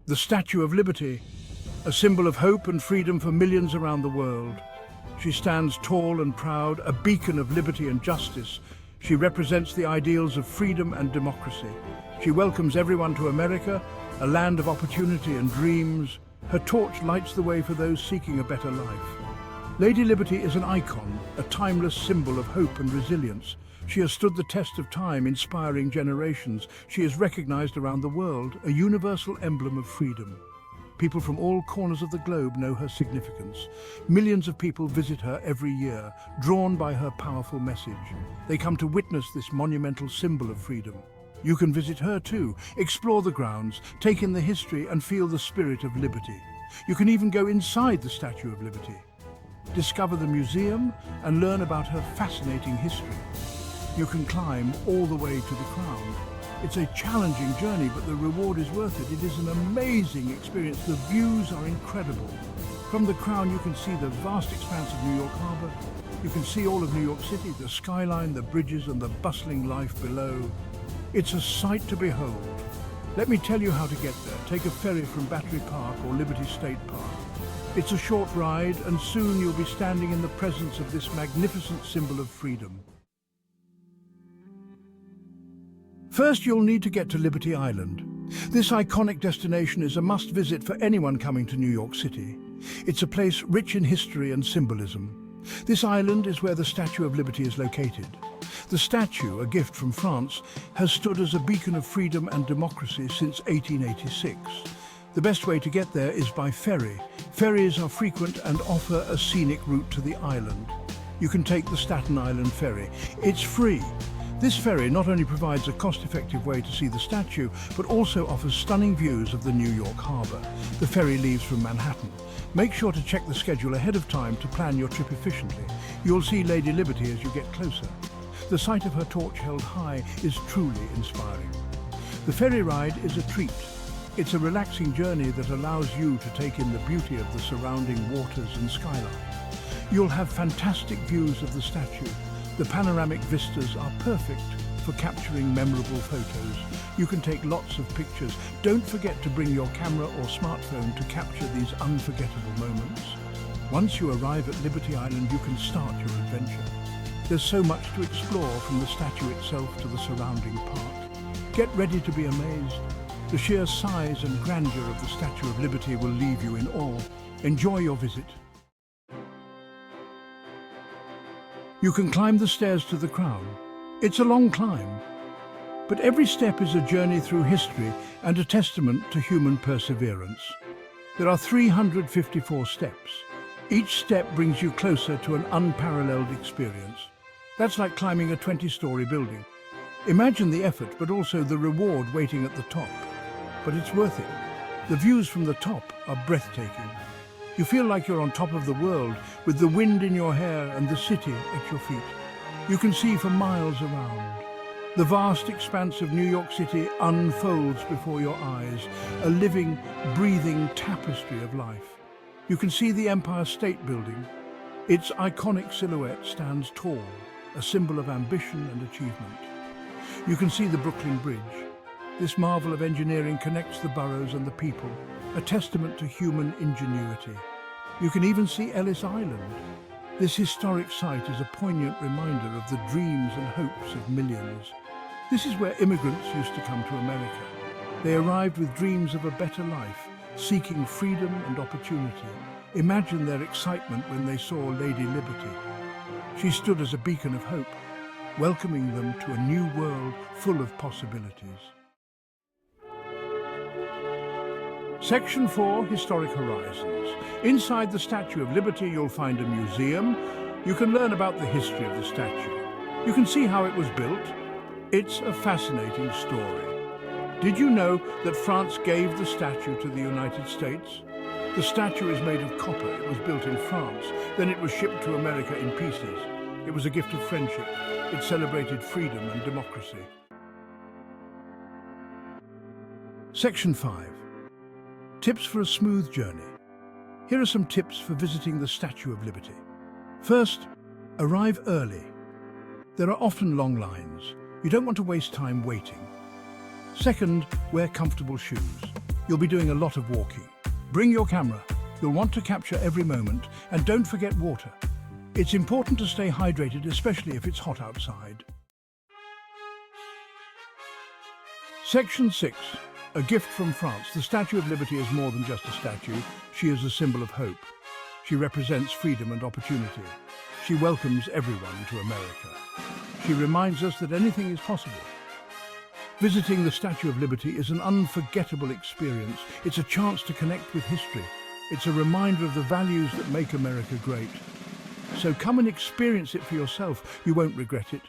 The Statue of Liberty, a symbol of hope and freedom for millions around the world. She stands tall and proud, a beacon of liberty and justice. She represents the ideals of freedom and democracy. She welcomes everyone to America, a land of opportunity and dreams. Her torch lights the way for those seeking a better life. Lady Liberty is an icon, a timeless symbol of hope and resilience. She has stood the test of time, inspiring generations. She is recognized around the world, a universal emblem of freedom. People from all corners of the globe know her significance. Millions of people visit her every year, drawn by her powerful message. They come to witness this monumental symbol of freedom. You can visit her too, explore the grounds, take in the history and feel the spirit of liberty. You can even go inside the Statue of Liberty. Discover the museum and learn about her fascinating history. You can climb all the way to the crown. It's a challenging journey, but the reward is worth it. It is an amazing experience. The views are incredible. From the crown, you can see the vast expanse of New York Harbor. You can see all of New York City, the skyline, the bridges, and the bustling life below. It's a sight to behold. Let me tell you how to get there. Take a ferry from Battery Park or Liberty State Park. It's a short ride, and soon you'll be standing in the presence of this magnificent symbol of freedom. First, you'll need to get to Liberty Island. This iconic destination is a must-visit for anyone coming to New York City. It's a place rich in history and symbolism. This island is where the Statue of Liberty is located. The statue, a gift from France, has stood as a beacon of freedom and democracy since 1886. The best way to get there is by ferry. Ferries are frequent and offer a scenic route to the island. You can take the Staten Island ferry. It's free. This ferry not only provides a cost-effective way to see the statue, but also offers stunning views of the New York Harbor. The ferry leaves from Manhattan. Make sure to check the schedule ahead of time to plan your trip efficiently. You'll see Lady Liberty as you get closer. The sight of her torch held high is truly inspiring. The ferry ride is a treat. It's a relaxing journey that allows you to take in the beauty of the surrounding waters and skyline. You'll have fantastic views of the statue. The panoramic vistas are perfect for capturing memorable photos. You can take lots of pictures. Don't forget to bring your camera or smartphone to capture these unforgettable moments. Once you arrive at Liberty Island, you can start your adventure. There's so much to explore, from the statue itself to the surrounding park. Get ready to be amazed. The sheer size and grandeur of the Statue of Liberty will leave you in awe. Enjoy your visit. You can climb the stairs to the crown. It's a long climb, but every step is a journey through history and a testament to human perseverance. There are 354 steps. Each step brings you closer to an unparalleled experience. That's like climbing a 20-story building. Imagine the effort, but also the reward waiting at the top. But it's worth it. The views from the top are breathtaking. You feel like you're on top of the world, with the wind in your hair and the city at your feet. You can see for miles around. The vast expanse of New York City unfolds before your eyes, a living, breathing tapestry of life. You can see the Empire State Building. Its iconic silhouette stands tall, a symbol of ambition and achievement. You can see the Brooklyn Bridge. This marvel of engineering connects the boroughs and the people, a testament to human ingenuity. You can even see Ellis Island. This historic site is a poignant reminder of the dreams and hopes of millions. This is where immigrants used to come to America. They arrived with dreams of a better life, seeking freedom and opportunity. Imagine their excitement when they saw Lady Liberty. She stood as a beacon of hope, welcoming them to a new world full of possibilities. Section 4, Historic Horizons. Inside the Statue of Liberty, you'll find a museum. You can learn about the history of the statue. You can see how it was built. It's a fascinating story. Did you know that France gave the statue to the United States? The statue is made of copper. It was built in France. Then it was shipped to America in pieces. It was a gift of friendship. It celebrated freedom and democracy. Section 5. Tips for a smooth journey. Here are some tips for visiting the Statue of Liberty. First, arrive early. There are often long lines. You don't want to waste time waiting. Second, wear comfortable shoes. You'll be doing a lot of walking. Bring your camera. You'll want to capture every moment, and don't forget water. It's important to stay hydrated, especially if it's hot outside. Section 6. A gift from France. The Statue of Liberty is more than just a statue. She is a symbol of hope. She represents freedom and opportunity. She welcomes everyone to America. She reminds us that anything is possible. Visiting the Statue of Liberty is an unforgettable experience. It's a chance to connect with history. It's a reminder of the values that make America great. So come and experience it for yourself. You won't regret it.